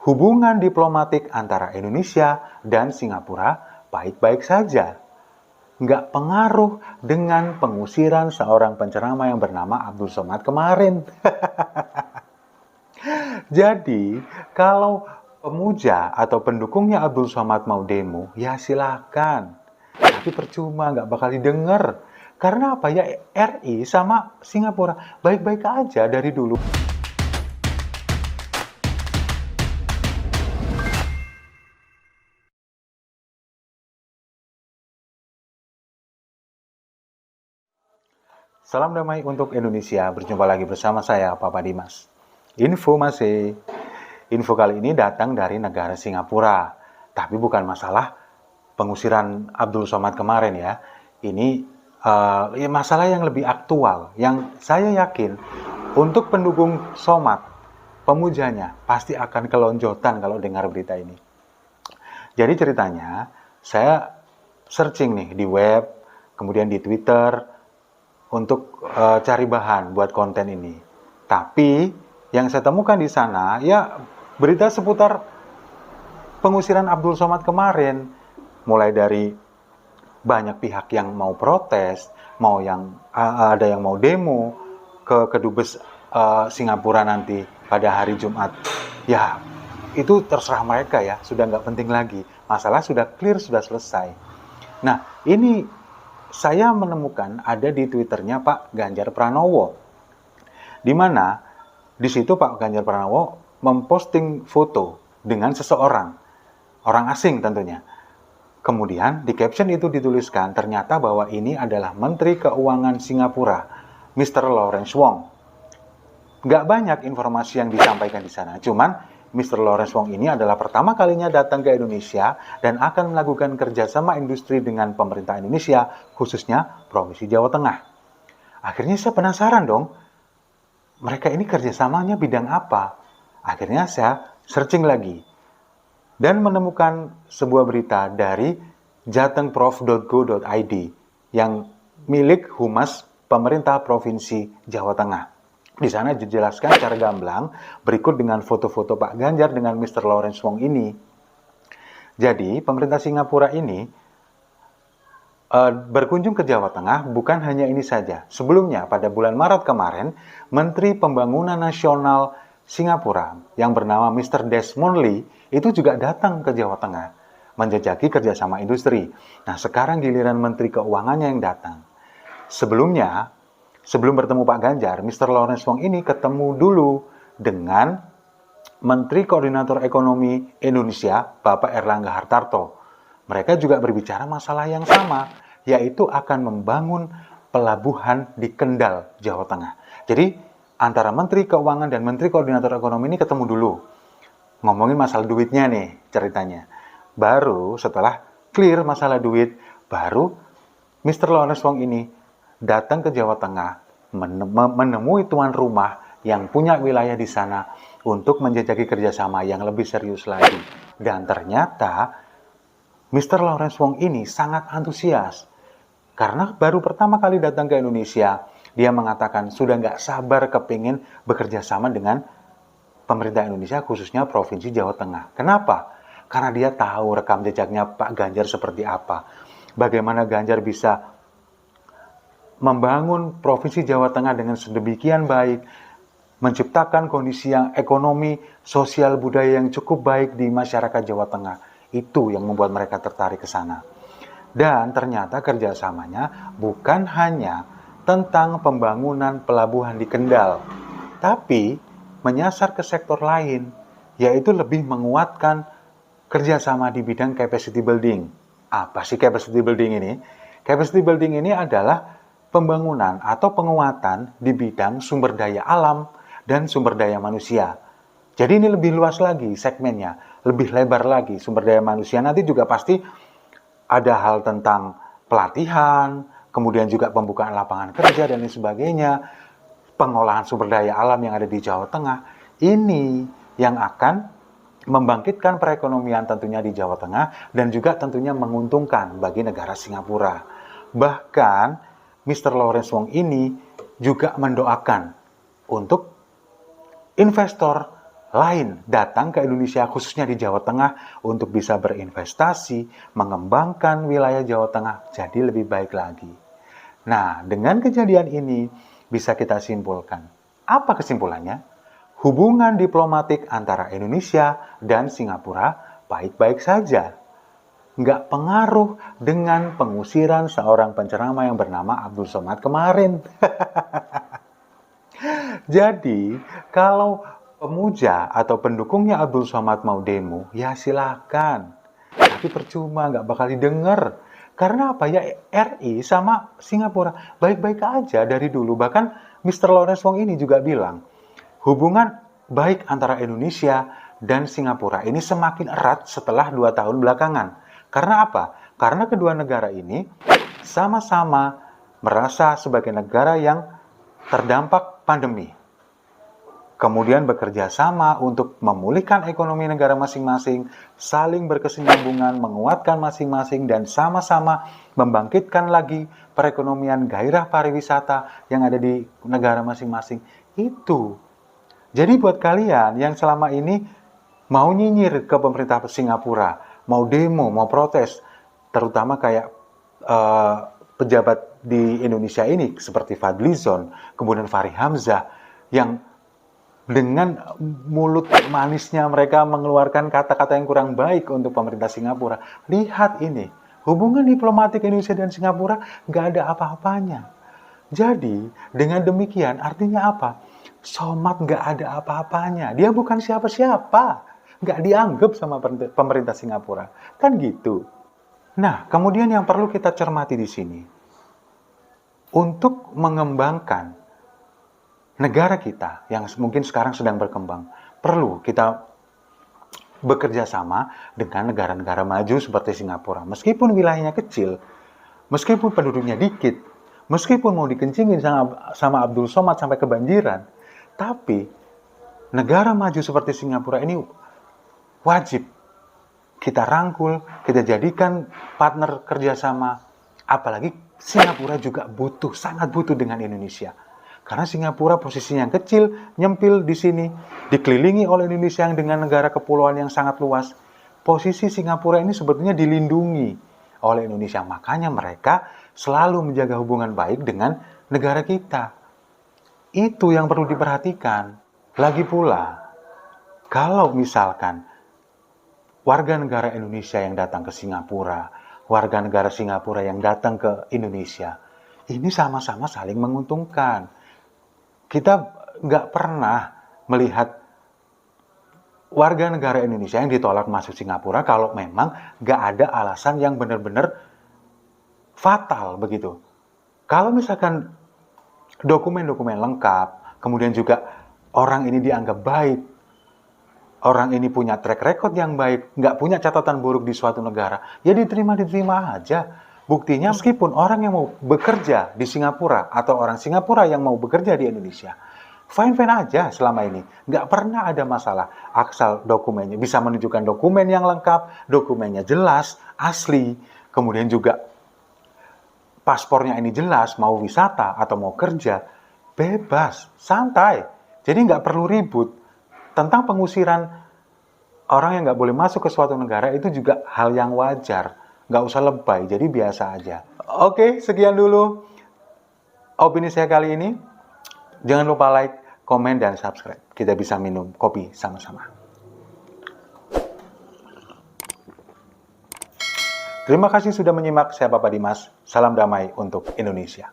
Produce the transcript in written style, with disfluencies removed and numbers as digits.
hubungan diplomatik antara Indonesia dan Singapura baik-baik saja. Nggak pengaruh dengan pengusiran seorang penceramah yang bernama Abdul Somad kemarin. Jadi, kalau pemuja atau pendukungnya Abdul Somad mau demo, ya silakan. Tapi percuma, nggak bakal didengar. Karena apa ya, RI sama Singapura baik-baik aja dari dulu. Salam damai untuk Indonesia, berjumpa lagi bersama saya, Papa Dimas. Info kali ini datang dari negara Singapura. Tapi bukan masalah pengusiran Abdul Somad kemarin ya. Ini masalah yang lebih aktual, yang saya yakin untuk pendukung Somad, pemujanya, pasti akan kelonjotan kalau dengar berita ini. Jadi ceritanya, saya searching nih di web, kemudian di Twitter, untuk cari bahan buat konten ini. Tapi yang saya temukan di sana ya berita seputar pengusiran Abdul Somad kemarin. Mulai dari banyak pihak yang mau protes, ada yang mau demo ke Kedubes Singapura nanti pada hari Jumat. Ya, itu terserah mereka ya, sudah nggak penting lagi. Masalah sudah clear, sudah selesai. Nah, ini saya menemukan ada di Twitternya Pak Ganjar Pranowo, di mana di situ Pak Ganjar Pranowo memposting foto dengan seseorang, orang asing tentunya. Kemudian di caption itu dituliskan ternyata bahwa ini adalah Menteri Keuangan Singapura, Mr. Lawrence Wong. Nggak banyak informasi yang disampaikan di sana, cuman Mr. Lawrence Wong ini adalah pertama kalinya datang ke Indonesia dan akan melakukan kerjasama industri dengan pemerintah Indonesia, khususnya Provinsi Jawa Tengah. Akhirnya saya penasaran dong, mereka ini kerjasamanya bidang apa? Akhirnya saya searching lagi dan menemukan sebuah berita dari jatengprof.go.id yang milik Humas Pemerintah Provinsi Jawa Tengah. Di sana dijelaskan secara gamblang berikut dengan foto-foto Pak Ganjar dengan Mr. Lawrence Wong ini. Jadi, pemerintah Singapura ini berkunjung ke Jawa Tengah bukan hanya ini saja. Sebelumnya, pada bulan Maret kemarin, Menteri Pembangunan Nasional Singapura yang bernama Mr. Desmond Lee itu juga datang ke Jawa Tengah menjajaki kerjasama industri. Nah, sekarang giliran Menteri Keuangannya yang datang. Sebelum bertemu Pak Ganjar, Mr. Lawrence Wong ini ketemu dulu dengan Menteri Koordinator Ekonomi Indonesia, Bapak Erlangga Hartarto. Mereka juga berbicara masalah yang sama, yaitu akan membangun pelabuhan di Kendal, Jawa Tengah. Jadi, antara Menteri Keuangan dan Menteri Koordinator Ekonomi ini ketemu dulu. Ngomongin masalah duitnya nih ceritanya. Baru setelah clear masalah duit, baru Mr. Lawrence Wong ini datang ke Jawa Tengah, menemui tuan rumah yang punya wilayah di sana untuk menjajaki kerjasama yang lebih serius lagi. Dan ternyata Mr. Lawrence Wong ini sangat antusias. Karena baru pertama kali datang ke Indonesia, dia mengatakan sudah nggak sabar kepingin bekerja sama dengan pemerintah Indonesia, khususnya Provinsi Jawa Tengah. Kenapa? Karena dia tahu rekam jejaknya Pak Ganjar seperti apa. Bagaimana Ganjar bisa membangun Provinsi Jawa Tengah dengan sedemikian baik, menciptakan kondisi yang ekonomi, sosial, budaya yang cukup baik di masyarakat Jawa Tengah. Itu yang membuat mereka tertarik ke sana. Dan ternyata kerjasamanya bukan hanya tentang pembangunan pelabuhan di Kendal, tapi menyasar ke sektor lain, yaitu lebih menguatkan kerjasama di bidang capacity building. Apa sih capacity building ini? Capacity building ini adalah pembangunan atau penguatan di bidang sumber daya alam dan sumber daya manusia. Jadi ini lebih luas lagi segmennya, lebih lebar lagi sumber daya manusia. Nanti juga pasti ada hal tentang pelatihan, kemudian juga pembukaan lapangan kerja dan lain sebagainya, pengolahan sumber daya alam yang ada di Jawa Tengah. Ini yang akan membangkitkan perekonomian tentunya di Jawa Tengah dan juga tentunya menguntungkan bagi negara Singapura. Bahkan Mr. Lawrence Wong ini juga mendoakan untuk investor lain datang ke Indonesia, khususnya di Jawa Tengah, untuk bisa berinvestasi, mengembangkan wilayah Jawa Tengah jadi lebih baik lagi. Nah, dengan kejadian ini bisa kita simpulkan. Apa kesimpulannya? Hubungan diplomatik antara Indonesia dan Singapura baik-baik saja. Nggak pengaruh dengan pengusiran seorang penceramah yang bernama Abdul Somad kemarin. Jadi, kalau pemuja atau pendukungnya Abdul Somad mau demo, ya silakan. Tapi percuma, nggak bakal didengar. Karena apa ya, RI sama Singapura baik-baik aja dari dulu. Bahkan Mr. Lawrence Wong ini juga bilang, hubungan baik antara Indonesia dan Singapura ini semakin erat setelah 2 tahun belakangan. Karena apa? Karena kedua negara ini sama-sama merasa sebagai negara yang terdampak pandemi. Kemudian bekerja sama untuk memulihkan ekonomi negara masing-masing, saling berkesinambungan, menguatkan masing-masing, dan sama-sama membangkitkan lagi perekonomian gairah pariwisata yang ada di negara masing-masing. Itu. Jadi buat kalian yang selama ini mau nyinyir ke pemerintah Singapura, mau demo, mau protes, terutama kayak pejabat di Indonesia ini seperti Fadlizon, kemudian Fahri Hamzah, yang dengan mulut manisnya mereka mengeluarkan kata-kata yang kurang baik untuk pemerintah Singapura. Lihat ini, hubungan diplomatik Indonesia dan Singapura nggak ada apa-apanya. Jadi, dengan demikian artinya apa? Somad nggak ada apa-apanya. Dia bukan siapa-siapa. Nggak dianggap sama pemerintah Singapura. Kan gitu. Nah, kemudian yang perlu kita cermati di sini, untuk mengembangkan negara kita yang mungkin sekarang sedang berkembang, perlu kita bekerja sama dengan negara-negara maju seperti Singapura. Meskipun wilayahnya kecil, meskipun penduduknya dikit, meskipun mau dikencingin sama Abdul Somad sampai kebanjiran, tapi negara maju seperti Singapura ini wajib kita rangkul, kita jadikan partner kerjasama. Apalagi Singapura juga butuh, sangat butuh dengan Indonesia. Karena Singapura posisinya yang kecil, nyempil di sini, dikelilingi oleh Indonesia yang dengan negara kepulauan yang sangat luas. Posisi Singapura ini sebetulnya dilindungi oleh Indonesia. Makanya mereka selalu menjaga hubungan baik dengan negara kita. Itu yang perlu diperhatikan. Lagi pula, kalau misalkan warga negara Indonesia yang datang ke Singapura, warga negara Singapura yang datang ke Indonesia, ini sama-sama saling menguntungkan. Kita nggak pernah melihat warga negara Indonesia yang ditolak masuk Singapura kalau memang nggak ada alasan yang benar-benar fatal begitu. Kalau misalkan dokumen-dokumen lengkap, kemudian juga orang ini dianggap baik, orang ini punya track record yang baik, nggak punya catatan buruk di suatu negara, ya diterima aja. Buktinya meskipun orang yang mau bekerja di Singapura atau orang Singapura yang mau bekerja di Indonesia, fine-fine aja selama ini. Nggak pernah ada masalah, asal dokumennya bisa menunjukkan dokumen yang lengkap, dokumennya jelas, asli, kemudian juga paspornya ini jelas, mau wisata atau mau kerja, bebas, santai. Jadi nggak perlu ribut. Tentang pengusiran orang yang nggak boleh masuk ke suatu negara itu juga hal yang wajar. Nggak usah lebay, jadi biasa aja. Oke, sekian dulu opini saya kali ini. Jangan lupa like, komen, dan subscribe. Kita bisa minum kopi sama-sama. Terima kasih sudah menyimak. Saya Bapak Dimas. Salam damai untuk Indonesia.